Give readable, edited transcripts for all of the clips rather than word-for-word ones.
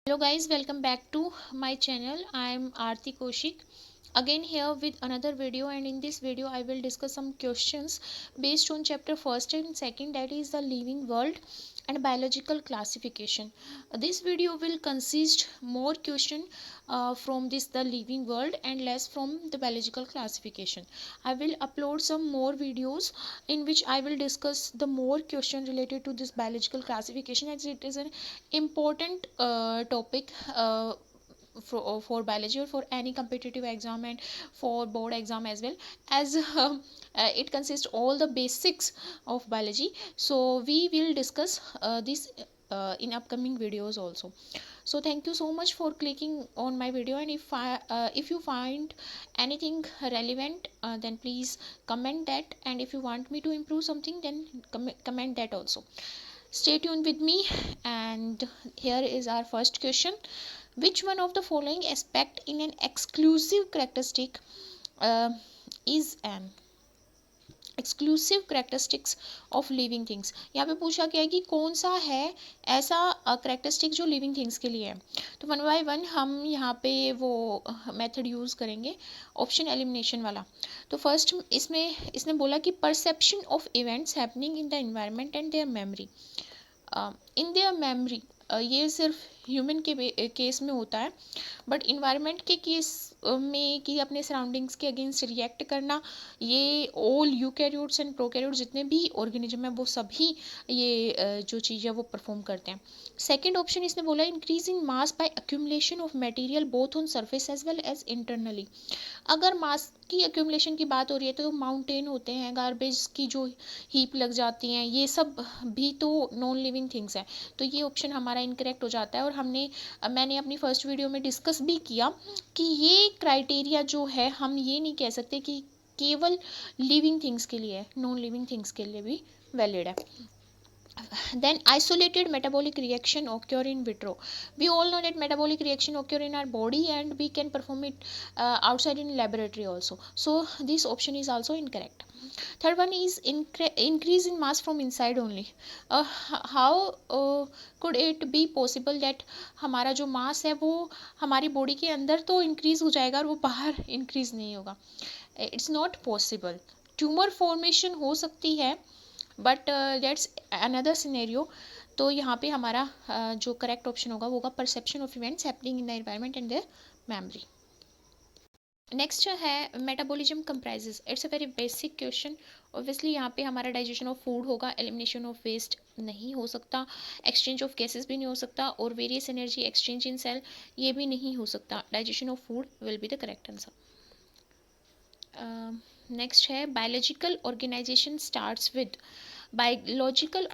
Hello guys, welcome back to my channel. I am Aarti Koshik again here with another video, and in this video I will discuss some questions based on chapter first and second, that is the living world and biological classification. This video will consist more question from this the living world and less from the biological classification. I will upload some more videos in which I will discuss the more question related to this biological classification, as it is an important topic for biology or for any competitive exam and for board exam as well, as it consists all the basics of biology. So we will discuss this in upcoming videos also. So thank you so much for clicking on my video, and if you find anything relevant, then please comment that, and if you want me to improve something, then comment that also. Stay tuned with me. And here is our first question: which one of the following aspect in an exclusive characteristic uh, is an exclusive characteristics of living things? यहाँ पे पूछा गया है कि कौन सा है ऐसा करेक्टरिस्टिक जो लिविंग थिंग्स के लिए है। तो वन बाय वन हम यहाँ पे वो मेथड यूज़ करेंगे, ऑप्शन एलिमिनेशन वाला। तो फर्स्ट इसमें इसने बोला कि perception of events happening in the environment and their memory. In their memory ये सिर्फ ह्यूमन के केस में होता है, बट इन्वायरमेंट के केस में कि अपने सराउंडिंग्स के अगेंस्ट रिएक्ट करना, ये ऑल यूकैरियोट्स एंड प्रोकैरियोट्स जितने भी ऑर्गेनिज्म है वो सभी ये जो चीज़ है वो परफॉर्म करते हैं। सेकेंड ऑप्शन इसने बोला increase in mass by accumulation of material both on surface as well as internally. अगर मास की एक्यूमुलेशन की बात हो रही है तो माउंटेन होते हैं, गार्बेज की जो हीप लग जाती हैं, ये सब भी तो नॉन लिविंग थिंग्स है। तो ये ऑप्शन हमारा इनकरेक्ट हो जाता है। और मैंने अपनी फर्स्ट वीडियो में डिस्कस भी किया कि ये क्राइटेरिया जो है, हम ये नहीं कह सकते कि केवल लिविंग थिंग्स के लिए है, नॉन लिविंग थिंग्स के लिए भी वैलिड है। Then isolated metabolic reaction occur in vitro. We all know that metabolic reaction occur in our body and we can perform it outside in laboratory also. So this option is also incorrect. Third one is increase in mass from inside only. How could it be possible that हमारा जो मास है वो हमारी body के अंदर तो increase हो जाएगा और वो बाहर इंक्रीज नहीं होगा? It's not possible. Tumour formation हो सकती है, बट दैट्स अनदर सिनेरियो। तो यहाँ पे हमारा जो करेक्ट ऑप्शन होगा वो होगा perception of events happening in the environment and their memory. Next है metabolism comprises. It's a very basic question. Obviously यहाँ पे हमारा डाइजेशन ऑफ फूड होगा, एलिमिनेशन ऑफ वेस्ट नहीं हो सकता, एक्सचेंज ऑफ गैसेस भी नहीं हो सकता, और various energy exchange in cell ये भी नहीं हो सकता। Digestion of food will be the correct answer. Next है biological organisation starts with. Biological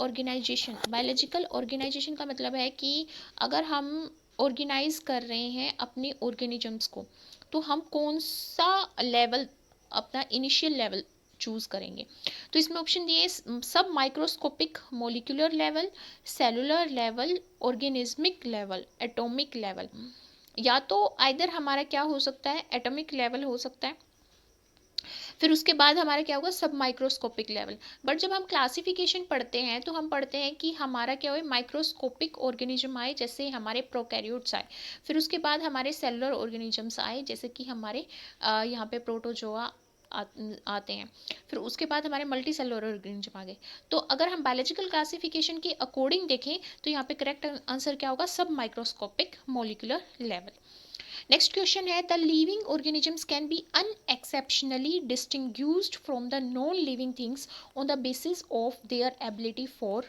organisation का मतलब है कि अगर हम ऑर्गेनाइज कर रहे हैं अपने ऑर्गेनिजम्स को, तो हम कौन सा लेवल, अपना इनिशियल लेवल चूज करेंगे। तो इसमें ऑप्शन दिए सब microscopic, molecular level, cellular level, organismic level, atomic level. या तो आइदर हमारा क्या हो सकता है, एटॉमिक लेवल हो सकता है, फिर उसके बाद हमारा क्या होगा, सब माइक्रोस्कोपिक लेवल। बट जब हम क्लासिफिकेशन पढ़ते हैं तो हम पढ़ते हैं कि हमारा क्या हुआ, माइक्रोस्कोपिक ऑर्गेनिज्म आए जैसे हमारे प्रोकैरियोट्स आए, फिर उसके बाद हमारे सेलुलर ऑर्गेनिजम्स आए जैसे कि हमारे यहाँ पे प्रोटोजोआ आते हैं, फिर उसके बाद हमारे मल्टी सेलुलर ऑर्गेनिज्म आ गए। तो अगर हम बायोलॉजिकल क्लासिफिकेशन के अकॉर्डिंग देखें तो यहाँ पे करेक्ट आंसर क्या होगा, सब microscopic molecular level. Next question है the living organisms can be unexceptionally distinguished from the non living things on the basis of their ability for.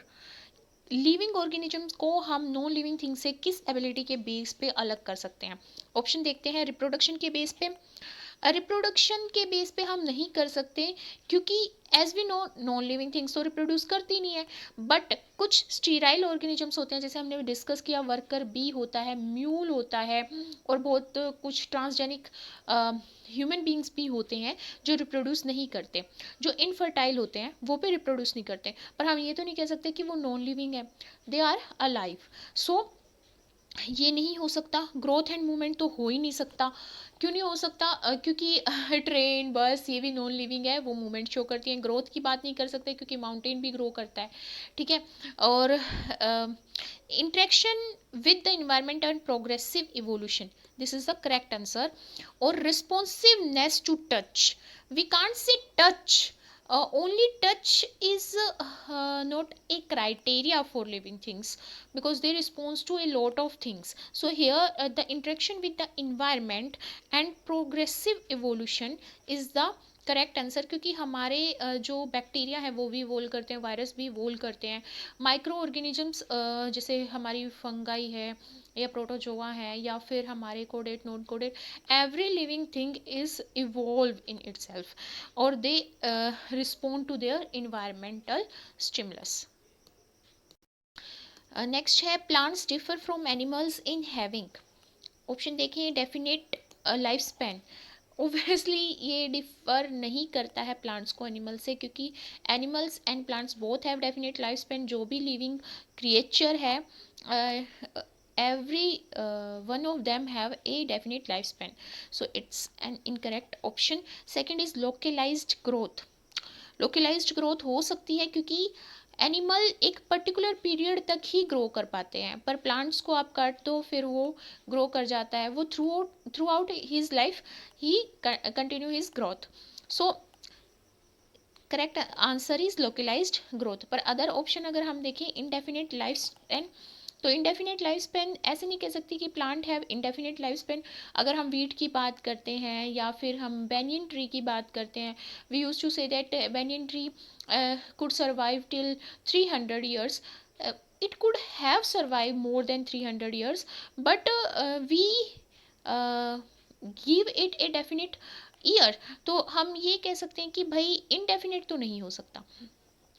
Living organisms को हम नॉन लिविंग थिंग्स से किस ability के base पे अलग कर सकते हैं? ऑप्शन देखते हैं। रिप्रोडक्शन के बेस पे, रिप्रोडक्शन के बेस पे हम नहीं कर सकते, क्योंकि as we know non living things तो रिप्रोड्यूस करती नहीं है। बट कुछ स्टीराइल ऑर्गेनिजम्स होते हैं, जैसे हमने डिस्कस किया, वर्कर बी होता है, म्यूल होता है, और बहुत कुछ ट्रांसजेनिक ह्यूमन बींग्स भी होते हैं जो रिप्रोड्यूस नहीं करते, जो इनफर्टाइल होते हैं वो भी रिप्रोड्यूस नहीं करते। पर हम ये तो नहीं कह सकते कि वो नॉन लिविंग है, दे आर अलाइव। सो ये नहीं हो सकता, ग्रोथ एंड मूवमेंट तो हो ही नहीं सकता। क्यों नहीं हो सकता? क्योंकि ट्रेन बस ये भी नॉन लिविंग है, वो मूवमेंट शो करती हैं। ग्रोथ की बात नहीं कर सकते क्योंकि माउंटेन भी ग्रो करता है, ठीक है। और interaction with the environment and progressive evolution, this is the correct answer. और responsiveness to touch, we can't say touch, only touch is not a criteria for living things, because they respond to a lot of things. So here the interaction with the environment and progressive evolution is the correct answer. क्योंकि हमारे जो bacteria है वो भी evolve करते हैं, virus भी evolve करते हैं, माइक्रो ऑर्गेनिजम्स जैसे हमारी फंगाई है या प्रोटोजोआ है या फिर हमारे caudate non caudate, every living thing is evolve in itself, और दे respond to their environmental stimulus. Next है plants differ from animals in having, option देखिए, डेफिनेट लाइफ स्पैन। ओबियसली ये डिफर नहीं करता है प्लांट्स को एनिमल से, क्योंकि animals and plants both have definite life span. जो भी लिविंग क्रिएचर है, every one of them have a definite lifespan, so it's an incorrect option. Second is localized growth, localised growth हो सकती है क्योंकि एनिमल एक पर्टिकुलर पीरियड तक ही grow कर पाते हैं, पर प्लांट्स को आप काट दो फिर वो ग्रो कर जाता है, वो थ्रू आउट हिज लाइफ ही continue his growth. So correct answer is localised growth. पर अदर ऑप्शन अगर हम देखें, इनडेफिनेट लाइफ स्पैन, तो इनडेफिनेट लाइफ स्पेन ऐसे नहीं कह सकती कि plant have indefinite life span. अगर हम वीट की बात करते हैं या फिर हम बेनियन ट्री की बात करते हैं, we use to say that banyan tree could survive till 300 years. It could have survived more than 300 years, but we give it a definite year. तो हम ये कह सकते हैं कि भाई इनडेफिनेट तो नहीं हो सकता।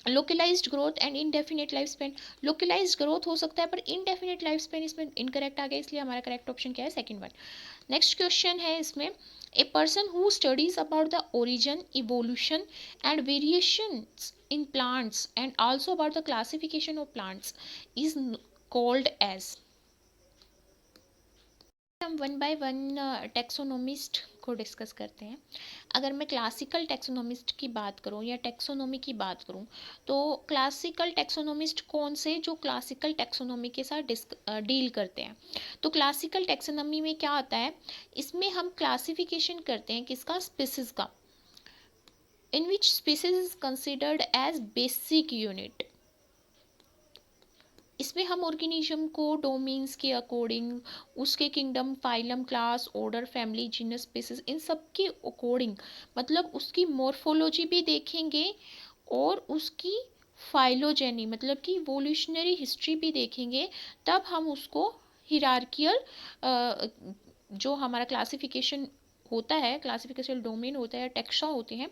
Localised growth and indefinite life span, localised growth हो सकता है पर इनडेफिनेट लाइफ स्पेन इसमें इनकरेक्ट आ गया, इसलिए हमारा करेक्ट ऑप्शन क्या है? Second one. नेक्स्ट क्वेश्चन है इसमें, a person who studies about the origin, evolution and variations in plants and also about the classification of plants is called as. हम वन बाय वन टेक्सोनोमिस्ट को discuss करते हैं। अगर मैं classical taxonomist की बात करूं या टेक्सोनोमी की बात करूं, तो क्लासिकल टेक्सोनोमिस्ट कौन से, जो क्लासिकल टेक्सोनोमी के साथ डील करते हैं। तो क्लासिकल टेक्सोनोमी में क्या आता है, इसमें हम क्लासिफिकेशन करते हैं किसका? स्पीसीज का, in which species is considered as basic unit. इसमें हम ऑर्गेनिज्म को डोमेन्स के अकॉर्डिंग, उसके kingdom, phylum, class, order, family, genus, species, इन सब के अकॉर्डिंग, मतलब उसकी मॉर्फोलॉजी भी देखेंगे और उसकी फाइलोजेनी मतलब कि इवोल्यूशनरी हिस्ट्री भी देखेंगे, तब हम उसको हिरार्कियल जो हमारा क्लासिफिकेशन होता है, क्लासिफिकेशन डोमेन होता है, टेक्सा होते हैं,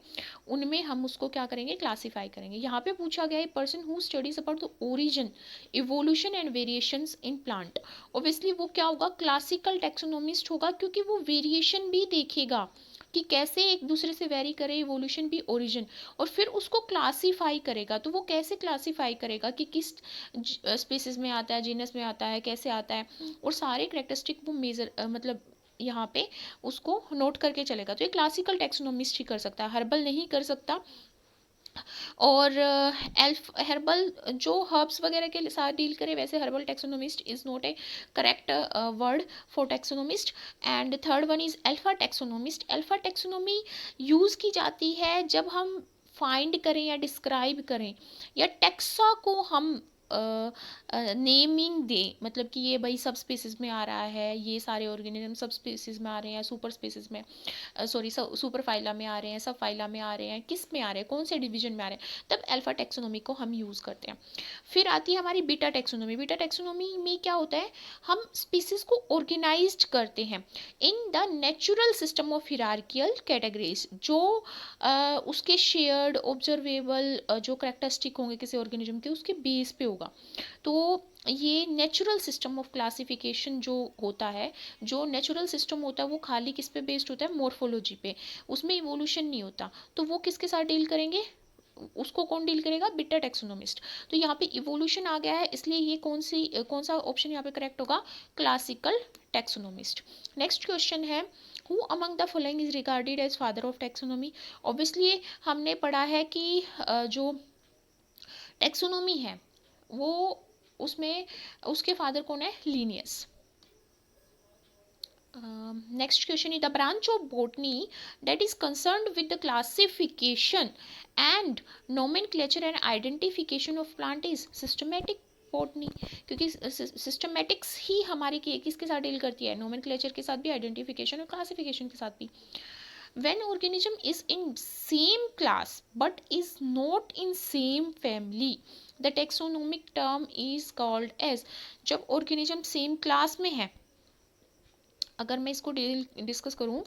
उनमें हम उसको क्या करेंगे? क्लासीफाई करेंगे। यहाँ पे पूछा गया है person who studies about the origin, evolution and variations in plant. Obviously वो क्या होगा? क्लासिकल टेक्सोनोमिस्ट होगा, क्योंकि वो वेरिएशन भी देखेगा कि कैसे एक दूसरे से वेरी करे, इवोल्यूशन भी, ओरिजिन, और फिर उसको क्लासीफाई करेगा। तो वो कैसे क्लासीफाई करेगा कि किस स्पीसीज में आता है, जीनस में आता है, कैसे आता है, और सारे करेक्टरिस्टिक वो मेजर मतलब यहाँ पे उसको नोट करके चलेगा। तो ये क्लासिकल टेक्सोनोमिस्ट ही कर सकता है, हर्बल नहीं कर सकता। और एल्फ हर्बल जो हर्ब्स वगैरह के साथ डील करे, वैसे herbal taxonomist is not A correct word for taxonomist. And third one is alpha taxonomist. Alpha taxonomy use की जाती है जब हम फाइंड करें या डिस्क्राइब करें या टेक्सा को हम नेमिंग दे, मतलब कि ये भाई सब स्पीसीज में आ रहा है, ये सारे ऑर्गेनिज्म सब स्पीसीज में आ रहे हैं, सुपर स्पीसीज में, सॉरी सुपर फाइला में आ रहे हैं, सब फाइला में आ रहे हैं, किस में आ रहे हैं, कौन से डिवीजन में आ रहे हैं, तब अल्फा टेक्सोनोमी को हम यूज़ करते हैं। फिर आती है हमारी बीटा टेक्सोनोमी। बीटा टेक्सोनोमी में क्या होता है, हम स्पीसीज को ऑर्गेनाइज्ड करते हैं in the natural system of hierarchical categories, जो उसके शेयर्ड ऑब्जर्वेबल जो करेक्टरिस्टिक होंगे किसी ऑर्गेनिज्म के, उसके बेस पे होगा। तो ये नेचुरल सिस्टम ऑफ क्लासिफिकेशन जो होता है, जो नेचुरल सिस्टम होता है वो खाली किस पे बेस्ड होता है? मॉर्फोलॉजी पे, उसमें इवोल्यूशन नहीं होता। तो वो किसके साथ डील करेंगे? उसको कौन डील करेगा, बीटा टैक्सोनोमिस्ट। तो यहाँ पे इवोल्यूशन आ गया है, इसलिए ये कौन सा ऑप्शन यहाँ पे करेक्ट होगा, क्लासिकल टैक्सोनोमिस्ट। नेक्स्ट क्वेश्चन है, who among the following is regarded as father of taxonomy. Obviously हमने पढ़ा है कि जो टैक्सोनॉमी है वो उसमें उसके फादर कौन है, Linnaeus. Next question is the branch of botany that is concerned with the classification and nomenclature and identification of plant is systematic botany, क्योंकि सिस्टमेटिक्स ही हमारी किसके साथ डील करती है, नोमेनक्लेचर के साथ भी, आइडेंटिफिकेशन और क्लासिफिकेशन के साथ भी। When organism is in same class but is not in same family, the taxonomic term is called as, जब organism same class में है, अगर मैं इसको डिस्कस करूं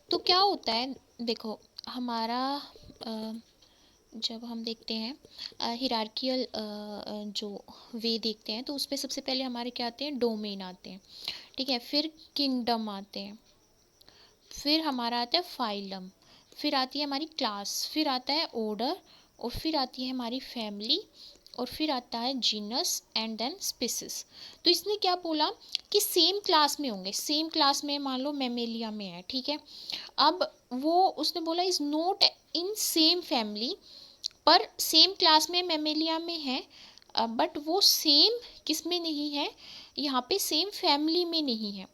तो क्या होता है, देखो हमारा जब हम देखते हैं हिरार्कियल जो वे देखते हैं तो उसमें सबसे पहले हमारे क्या आते हैं, डोमेन आते हैं, ठीक है, फिर किंगडम आते हैं, फिर हमारा आता है फाइलम, फिर आती है हमारी क्लास, फिर आता है ऑर्डर, और फिर आती है हमारी फैमिली, और फिर आता है जीनस एंड देन स्पीसीज। तो इसने क्या बोला कि सेम क्लास में होंगे, सेम क्लास में मान लो मेमेलिया में है, ठीक है। अब वो उसने बोला is not in same family, पर सेम क्लास में मेमेलिया में है, बट वो सेम किस में नहीं है, यहाँ पे सेम फैमिली में नहीं है।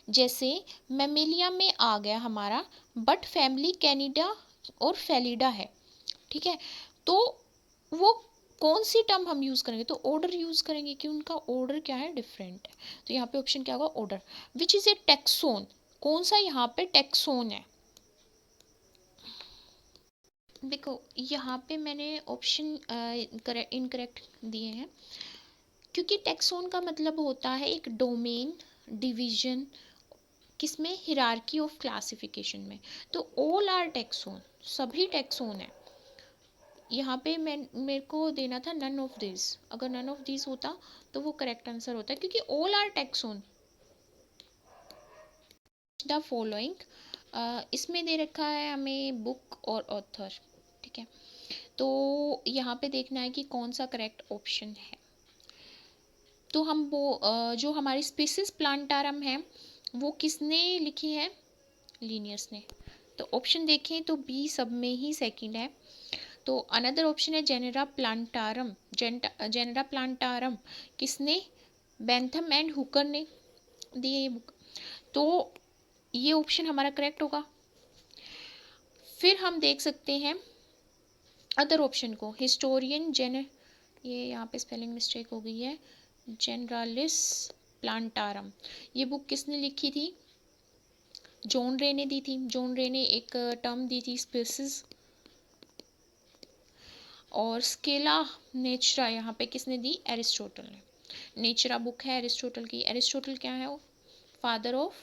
जैसे मेमेलिया में आ गया हमारा, बट फैमिली कैनिडा और फेलिडा है, ठीक है। तो वो कौन सी टर्म हम यूज़ करेंगे, तो ऑर्डर यूज़ करेंगे कि उनका ऑर्डर क्या है, डिफरेंट है। तो यहाँ पे ऑप्शन क्या होगा, order. Which is a taxon, कौन सा यहाँ पे टेक्सोन है। देखो यहाँ पे मैंने ऑप्शन इनकरेक्ट दिए हैं, क्योंकि टेक्सोन का मतलब होता है एक डोमेन डिवीजन, किसमें, हिरार्की ऑफ क्लासिफिकेशन में। तो ऑल आर टेक्सोन, सभी टेक्सोन है। यहाँ पे मेरे को देना था नन ऑफ दिस, अगर नन ऑफ दिस होता तो वो करेक्ट आंसर होता है, क्योंकि all are taxon the following. इसमें दे रखा है हमें बुक और ऑथर, ठीक है। तो यहाँ पे देखना है कि कौन सा करेक्ट ऑप्शन है। तो हम वो जो हमारी स्पीसीज प्लांटारम है वो किसने लिखी है, लीनियस ने। तो ऑप्शन देखें तो बी सब में ही सेकंड है। तो अनदर ऑप्शन है जेनेरा प्लांटारम, जेनेरा प्लांटारम किसने, बेंथम एंड हुकर ने दी है ये बुक। तो ये ऑप्शन हमारा करेक्ट होगा। फिर हम देख सकते हैं अदर ऑप्शन को, हिस्टोरियन ये यहाँ पे स्पेलिंग मिस्टेक हो गई है, जेनरालिस प्लांटारम, ये बुक किसने लिखी थी, जॉन रे ने दी थी। जॉन रे ने एक टर्म दी थी स्पीसीज। और स्केला नेचरा यहाँ पे किसने दी, एरिस्टोटल ने। नेचरा बुक है एरिस्टोटल की। एरिस्टोटल क्या है, वो father of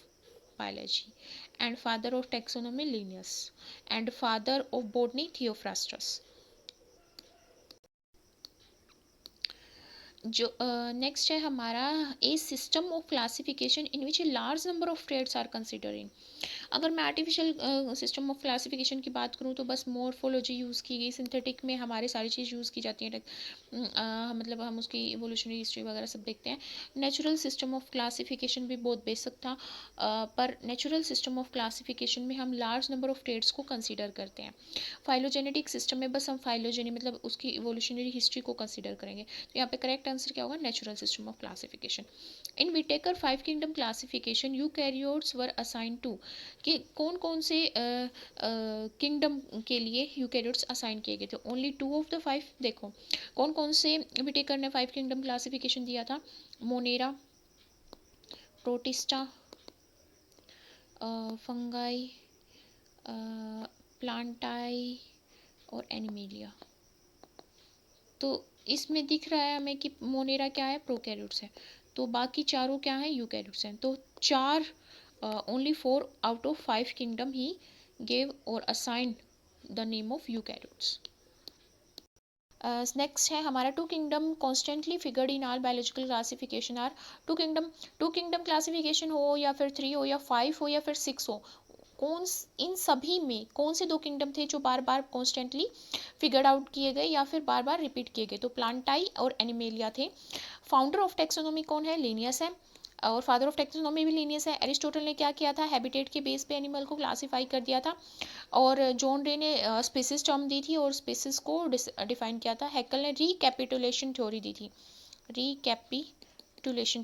biology, and father of taxonomy Linnaeus, and father of botany Theophrastus. जो नेक्स्ट है हमारा, a system of classification in which a large number of traits are considering. अगर मैं आर्टिफिशियल सिस्टम ऑफ क्लासिफिकेशन की बात करूँ तो बस मॉर्फोलॉजी यूज़ की गई, सिंथेटिक में हमारे सारी चीज़ यूज़ की जाती है, मतलब हम उसकी इवोल्यूशनरी हिस्ट्री वगैरह सब देखते हैं। नेचुरल सिस्टम ऑफ क्लासिफिकेशन भी बहुत बेसिक था, पर नेचुरल सिस्टम ऑफ क्लासिफिकेशन में हम लार्ज नंबर ऑफ ट्रेड्स को कंसिडर करते हैं। फाइलोजेनेटिक सिस्टम में बस हम फाइलोजेनी मतलब उसकी इवोल्यूशनरी हिस्ट्री को कंसिडर करेंगे। तो यहाँ पे करेक्ट आंसर क्या होगा, natural system of classification. In Whittaker 5 kingdom classification eukaryotes were assigned to, कि कौन कौन से किंगडम के लिए यूकैरियोट्स असाइन किए गए थे, ओनली 2 ऑफ द 5। देखो कौन कौन से विटेकर ने 5 किंगडम क्लासिफिकेशन दिया था, मोनेरा, प्रोटिस्टा, फंगाई, प्लांटाई और एनिमेलिया। तो इसमें दिख रहा है हमें कि मोनेरा क्या है, प्रोकैरियोट्स है, तो बाकी चारों क्या है, यूकैरियोट्स हैं। तो चार, ओनली 4 आउट ऑफ 5 किंगडम ही गेव और assign the name of eukaryotes. Next है हमारा, two kingdom constantly figured in our biological classification are. Two kingdom classification हो या फिर 3 हो या 5 हो या फिर 6 हो, इन सभी में कौन से 2 किंगडम थे जो बार बार कॉन्स्टेंटली फिगर्ड आउट किए गए या फिर बार बार रिपीट किए गए? तो प्लांटाई और एनिमेलिया थे। फाउंडर ऑफ टैक्सोनॉमी कौन है? लिनियस है, और फादर ऑफ टैक्सोनॉमी भी लिनियस है। एरिस्टोटल ने क्या किया था? हैबिटेट के बेस पे एनिमल को क्लासीफाई कर दिया था, और जॉन रे ने स्पीसीज टर्म दी थी और स्पीसीज को डिफाइन किया था। हैकल ने रिकैपिटुलेशन थ्योरी दी थी। रिकैपिटुलेशन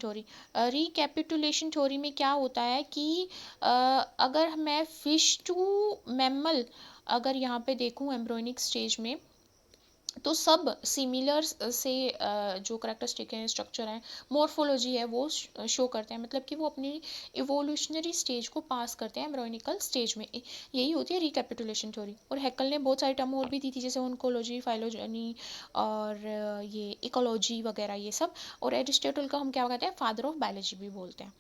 थ्योरी में क्या होता है कि अगर मैं फिश टू मैमल अगर यहाँ पे देखूँ एम्ब्रियोनिक स्टेज में, तो सब सिमिलर से जो करेक्टरिस्टिक है, स्ट्रक्चर है, मॉर्फोलॉजी है, वो शो करते हैं, मतलब कि वो अपनी इवोल्यूशनरी स्टेज को पास करते हैं एम्ब्रियोनिकल स्टेज में। यही होती है रिकैपिटुलेशन थ्योरी। और हैकल ने बहुत सारी टर्म और भी दी थी, जैसे ओनकोलॉजी, फाइलोजेनी और ये इकोलॉजी वगैरह ये सब। और एरिस्टोटल का हम क्या कहते हैं? फादर ऑफ बायोलॉजी भी बोलते हैं।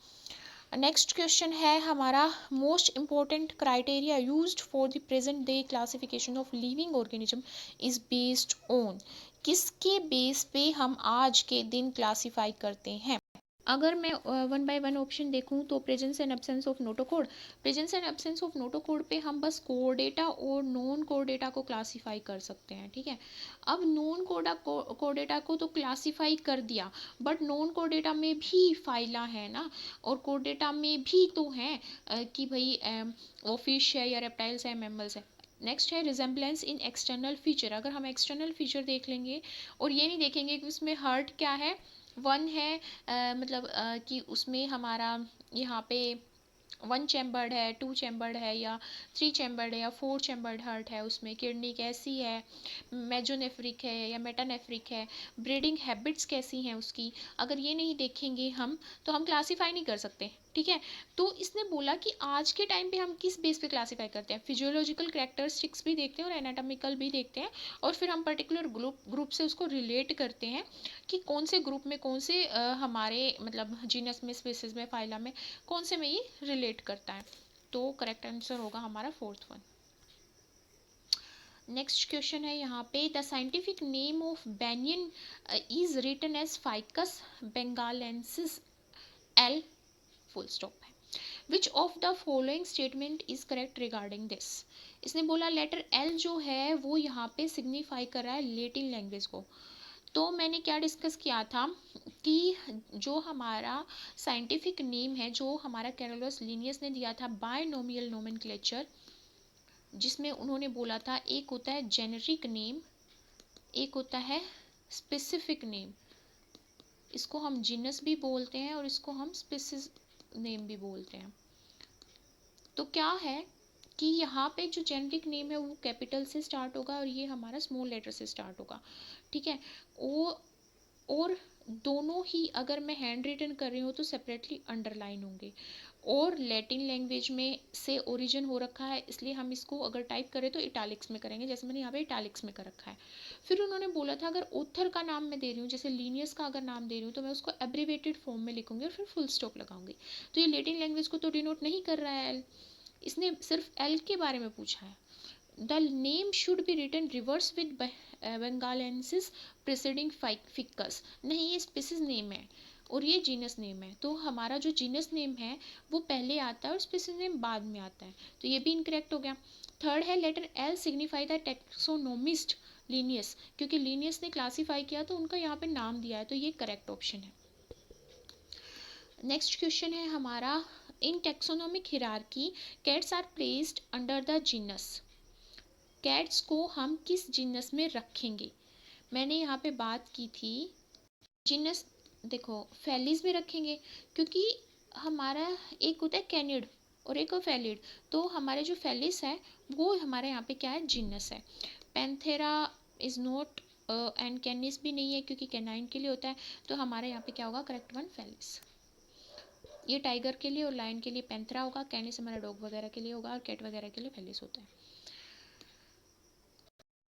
नेक्स्ट क्वेश्चन है हमारा, most important criteria used for the present day classification of living organism is based on. किसके बेस पे हम आज के दिन क्लासीफाई करते हैं? अगर मैं वन बाय वन ऑप्शन देखूं तो presence and absence of notochord. Presence and absence of notochord पे हम बस कोड डेटा और नॉन कोड डेटा को क्लासीफाई कर सकते हैं, ठीक है। अब नॉन कोड डेटा को तो क्लासीफाई कर दिया, बट नॉन कोड डेटा में भी फाइला है ना, और कोड डेटा में भी तो है कि भाई वो फिश है या रेप्टाइल्स है, मैमल्स है। नेक्स्ट है रिजेम्बलेंस इन एक्सटर्नल फीचर। अगर हम एक्सटर्नल फीचर देख लेंगे और ये नहीं देखेंगे कि उसमें हार्ट क्या है, वन है, मतलब कि उसमें हमारा यहाँ पे 1 चैम्बर्ड है, 2 चैम्बर्ड है या 3 चैम्बर्ड है या 4 चैम्बर्ड हार्ट है, उसमें किडनी कैसी है, मेजोनेफ्रिक है या मेटानेफ्रिक है, ब्रीडिंग हैबिट्स कैसी हैं उसकी, अगर ये नहीं देखेंगे हम तो हम क्लासीफाई नहीं कर सकते, ठीक है। तो इसने बोला कि आज के टाइम पे हम किस बेस पे क्लासीफाई करते हैं, फिजियोलॉजिकल कैरेक्टरिस्टिक्स भी देखते हैं और एनाटॉमिकल भी देखते हैं, और फिर हम पर्टिकुलर ग्रुप से उसको रिलेट करते हैं कि कौन से ग्रुप में, कौन से हमारे मतलब जीनस में, स्पीसीज में, फाइला में, कौन से में ये रिलेट करता है। तो करेक्ट आंसर होगा हमारा फोर्थ वन। नेक्स्ट क्वेश्चन है यहाँ पे, the scientific name of banyan is written as Ficus benghalensis L full stop है। Which of the following statement is correct regarding this. इसने बोला लेटर एल जो है वो यहाँ पे सिग्निफाई कर रहा है लेटिन लैंग्वेज को। तो मैंने क्या डिस्कस किया था कि जो हमारा साइंटिफिक नेम है, जो हमारा कैरोलस लिनियस ने दिया था बायनोमियल नोमेनक्लेचर, जिसमें उन्होंने बोला था एक होता है जेनेरिक नेम, एक होता है स्पेसिफिक नेम। इसको हम जीनस भी बोलते हैं और इसको हम स्पीसीज नेम भी बोलते हैं। तो क्या है कि यहाँ पे जो जेनेरिक नेम है वो कैपिटल से स्टार्ट होगा और ये हमारा स्मॉल लेटर से स्टार्ट होगा, ठीक है। वो और दोनों ही अगर मैं हैंड रिटन कर रही हूँ तो सेपरेटली अंडरलाइन होंगे, और लैटिन लैंग्वेज में से ओरिजिन हो रखा है, इसलिए हम इसको अगर टाइप करें तो इटालिक्स में करेंगे, जैसे मैंने यहाँ पे इटालिक्स में कर रखा है। फिर उन्होंने बोला था अगर ऑथर का नाम मैं दे रही हूँ, जैसे लीनियस का अगर नाम दे रही हूँ, तो मैं उसको एब्रीवेटेड फॉर्म में लिखूंगी और फिर फुल स्टॉप लगाऊंगी। तो ये लैटिन लैंग्वेज को तो डिनोट नहीं कर रहा है एल, इसने सिर्फ एल के बारे में पूछा है। The name should be written reverse with benghalensis preceding Ficus. नहीं, ये स्पीसीज नेम है और ये जीनस नेम है, तो हमारा जो जीनस नेम है वो पहले आता है और स्पीसीज नेम बाद में आता है, तो ये भी इनकरेक्ट हो गया। थर्ड है letter L signify the taxonomist Linnaeus, क्योंकि लीनियस ने क्लासीफाई किया तो उनका यहाँ पे नाम दिया है, तो ये करेक्ट ऑप्शन है। नेक्स्ट क्वेश्चन है हमारा, in taxonomic hierarchy cats are placed under the genus. Cats को हम किस जीनस में रखेंगे? मैंने यहाँ पे बात की थी जीनस, देखो फैलिस में रखेंगे, क्योंकि हमारा एक होता है कैनिड और एक फैलिड, तो हमारे जो फैलिस है वो हमारे यहाँ पे क्या है, जीनस है। पैंथेरा इज नॉट एंड कैनिस भी नहीं है क्योंकि कैनाइन के लिए होता है, तो हमारे यहाँ पे क्या होगा, करेक्ट वन फैलिस। ये टाइगर के लिए और लायन के लिए पैंथेरा होगा, कैनिस हमारा डॉग वगैरह के लिए होगा और कैट वगैरह के लिए फैलिस होता है।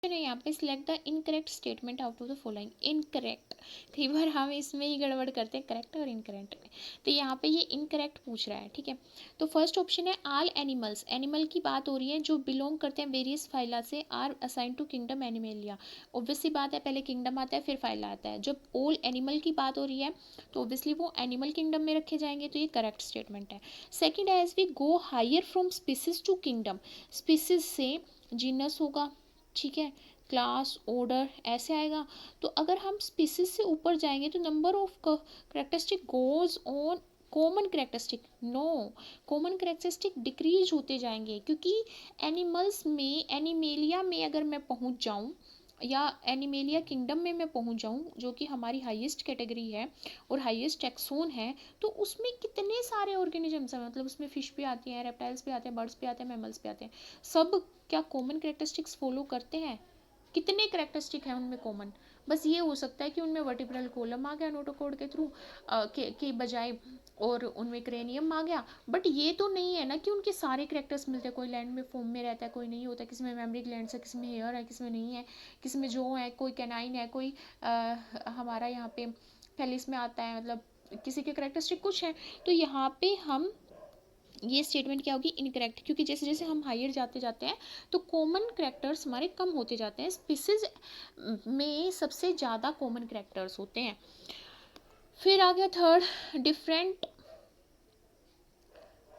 यहाँ पे select the incorrect statement out of the following. Incorrect, कई बार हम इसमें ही गड़बड़ करते हैं करेक्ट और इनकरेक्ट में। तो यहाँ पे ये इनकरेक्ट पूछ रहा है, ठीक है। तो फर्स्ट ऑप्शन है ऑल एनिमल्स, एनिमल की बात हो रही है जो बिलोंग करते हैं वेरियस फाइला से, are assigned to kingdom Animalia. Obviously बात है, पहले किंगडम आता है फिर फाइला आता है। जब ऑल एनिमल की बात हो रही है तो ऑब्वियसली वो एनिमल किंगडम में रखे जाएंगे, तो ये करेक्ट स्टेटमेंट है। सेकेंड है as we go higher from species to kingdom, species से जीनस होगा, ठीक है, क्लास, ऑर्डर ऐसे आएगा। तो अगर हम स्पीसीज से ऊपर जाएंगे तो number of characteristic goes on common characteristic, no, common characteristic decrease होते जाएंगे, क्योंकि एनिमल्स में, एनिमेलिया में अगर मैं पहुंच जाऊं या एनिमेलिया किंगडम में मैं पहुंच जाऊं, जो कि हमारी हाईएस्ट कैटेगरी है और हाईएस्ट टैक्सोन है, तो उसमें कितने सारे ऑर्गेनिजम्स हैं, मतलब उसमें फिश भी आती हैं, रेप्टाइल्स भी आते हैं, बर्ड्स भी आते हैं, मैमल्स भी आते हैं। सब क्या कॉमन करेक्टरिस्टिक्स फॉलो करते हैं? कितने करेक्टरिस्टिक हैं उनमें कॉमन? बस ये हो सकता है कि उनमें वर्टिब्रल कोलम आ गया नोटोकॉर्ड के थ्रू के बजाय, और उनमें क्रेनियम आ गया। बट ये तो नहीं है ना कि उनके सारे करेक्टर्स मिलते हैं, कोई लैंड में फॉर्म में रहता है, कोई नहीं होता, किसी में मेमोरी ग्लैंड्स है, किसी में हेयर है, किसी में नहीं है, किसी में जो है, कोई कैनाइन है, कोई हमारा यहाँ पे फेलिस में आता है, मतलब किसी के करेक्टरिस्टिक कुछ है। तो यहाँ पे हम ये स्टेटमेंट क्या होगी? इनकरेक्ट, क्योंकि जैसे जैसे हम हायर जाते जाते हैं तो कॉमन करेक्टर्स हमारे कम होते जाते हैं, स्पीसीज में सबसे ज़्यादा कॉमन करेक्टर्स होते हैं। फिर आ गया थर्ड, डिफरेंट,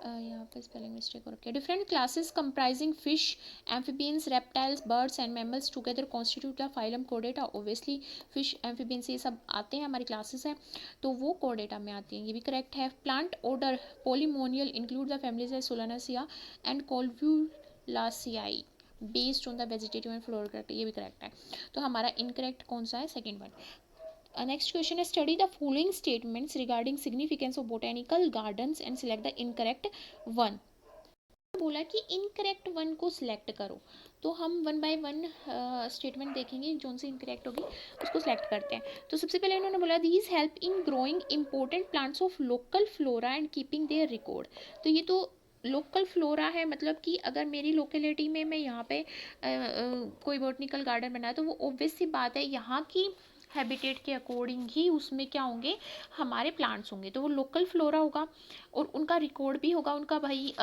यहाँ पे स्पेलिंग मिस्टेक हो रखी है। Different classes comprising fish, amphibians, reptiles, birds and mammals together constitute the phylum Chordata. Obviously fish, amphibians ये सब आते हैं, हमारी क्लासेस हैं, तो वो कोर्डेटा में आती हैं, ये भी करेक्ट है। Plant order polemoniales include the families like solanaceae and convolvulaceae based on the vegetative and floral correct, ये भी करेक्ट है। तो हमारा इनकरेक्ट कौन सा है? Second one. Next question is study the following statements regarding significance of botanical gardens and select the incorrect one. बोला कि इनकरेक्ट वन को सिलेक्ट करो, तो हम वन बाय वन स्टेटमेंट देखेंगे, जो सी इनकरेक्ट होगी उसको सिलेक्ट करते हैं। तो सबसे पहले इन्होंने बोला these help in growing important plants of local flora and keeping their record. तो ये तो लोकल फ्लोरा है, मतलब कि अगर मेरी लोकेलिटी में मैं यहाँ पे कोई बॉटनिकल गार्डन बनाया तो वो ऑब्वियस सी बात है यहाँ की हैबिटेट के अकॉर्डिंग ही उसमें क्या होंगे? हमारे प्लांट्स होंगे, तो वो लोकल फ्लोरा होगा और उनका रिकॉर्ड भी होगा, उनका भाई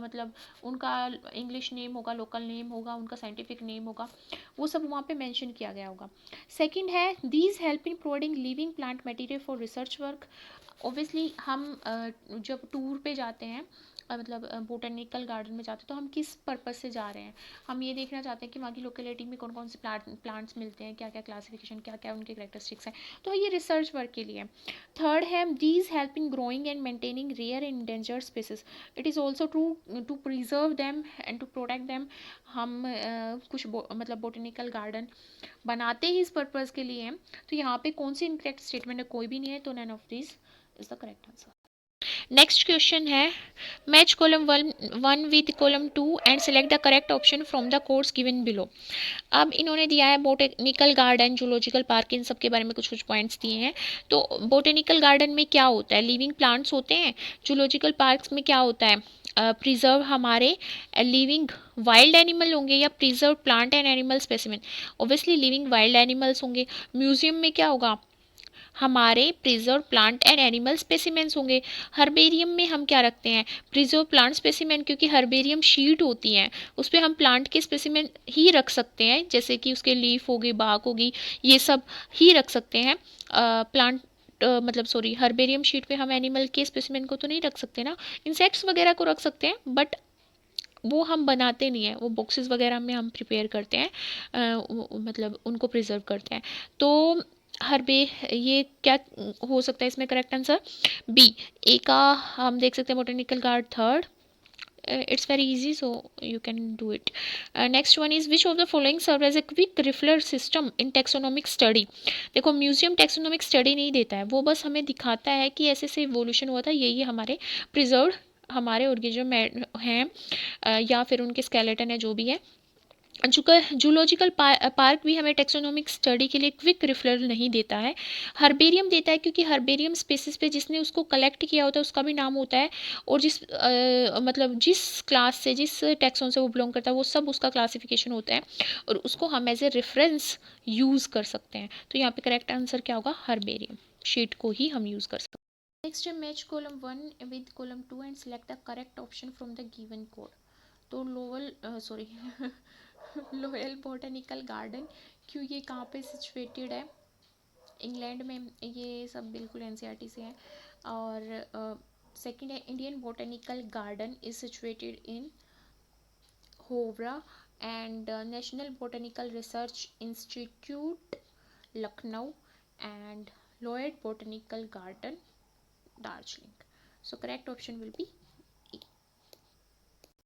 मतलब उनका इंग्लिश नेम होगा, लोकल नेम होगा, उनका साइंटिफिक नेम होगा, वो सब वहाँ पे मेंशन किया गया होगा। सेकंड है these help in providing living plant material for research work. Obviously हम जब टूर पे जाते हैं, मतलब बोटेनिकल गार्डन में जाते हैं, तो हम किस पर्पज़ से जा रहे हैं? हम ये देखना चाहते हैं कि वहाँ की लोकेलिटी में कौन कौन से प्लांट्स मिलते हैं, क्या क्या क्लासिफिकेशन, क्या क्या उनके करेक्टरिस्टिक्स हैं, तो ये रिसर्च वर्क के लिए। थर्ड है these help in growing and maintaining rare and endangered species. It is also true to preserve them and to protect them. हम कुछ मतलब बोटेनिकल गार्डन बनाते ही इस पर्पज़ के लिए हैं। तो यहाँ पे कौन सी इनकरेक्ट स्टेटमेंट है? कोई भी नहीं है, तो none of this is the correct answer. Next question है match column one with column 2 and select the correct option from the course given below. अब इन्होंने दिया है बोटेनिकल गार्डन, जूलॉजिकल पार्क, इन सब के बारे में कुछ कुछ पॉइंट्स दिए हैं। तो बोटेनिकल गार्डन में क्या होता है? लिविंग प्लांट्स होते हैं। जूलॉजिकल पार्क्स में क्या होता है? प्रिजर्व हमारे लिविंग वाइल्ड एनिमल होंगे या preserve plant and animal specimen? Obviously living wild animals होंगे। म्यूजियम में क्या होगा? हमारे preserve plant and animal specimens होंगे। हर्बेरियम में हम क्या रखते हैं? प्रिजर्व प्लांट स्पेसिमेन, क्योंकि हर्बेरियम शीट होती हैं, उस पर हम प्लांट के स्पेसिमेन ही रख सकते हैं, जैसे कि उसके लीफ होगी, बाक होगी, ये सब ही रख सकते हैं। प्लांट मतलब सॉरी, हर्बेरियम शीट पे हम एनिमल के स्पेसिमेन को तो नहीं रख सकते ना। इंसेक्ट्स वगैरह को रख सकते हैं, बट वो हम बनाते नहीं हैं, वो बॉक्सेस वगैरह में हम प्रिपेयर करते हैं, मतलब उनको प्रिजर्व करते हैं। तो ये क्या हो सकता है इसमें करेक्ट आंसर? बी, ए का हम देख सकते हैं botanical garden third. It's very easy, so you can do it. Next one is which of the following serve as a quick referral system in taxonomic study. देखो म्यूजियम टेक्सोनोमिक स्टडी नहीं देता है, वो बस हमें दिखाता है कि ऐसे से इवोल्यूशन हुआ था, यही हमारे प्रिजर्व हमारे ऑर्गेनिज्म हैं, या फिर उनके स्केलेटन है, जो भी है, जूलॉजिकल पार्क भी हमें टेक्सोनोमिक स्टडी के लिए क्विक रेफरल नहीं देता है। हर्बेरियम देता है क्योंकि हर्बेरियम स्पेसिस पे जिसने उसको कलेक्ट किया होता है उसका भी नाम होता है, और मतलब जिस क्लास से, जिस टेक्सोन से वो बिलोंग करता है, वो सब उसका क्लासिफिकेशन होता है, और उसको हम एज ए रेफरेंस यूज़ कर सकते हैं। तो यहाँ पे करेक्ट आंसर क्या होगा? हर्बेरियम शीट को ही हम यूज़ कर सकते हैं। Next match column 1 with column 2 and select the correct option from the given code. तो लोयल बोटेनिकल गार्डन, क्यों ये कहाँ पे सिचुएटेड है? इंग्लैंड में। ये सब बिल्कुल एनसीईआरटी से है। और सेकंड है, Indian botanical garden is situated in Howrah, and national botanical research institute Lucknow, and Lloyd botanical garden Darjeeling. So correct option will be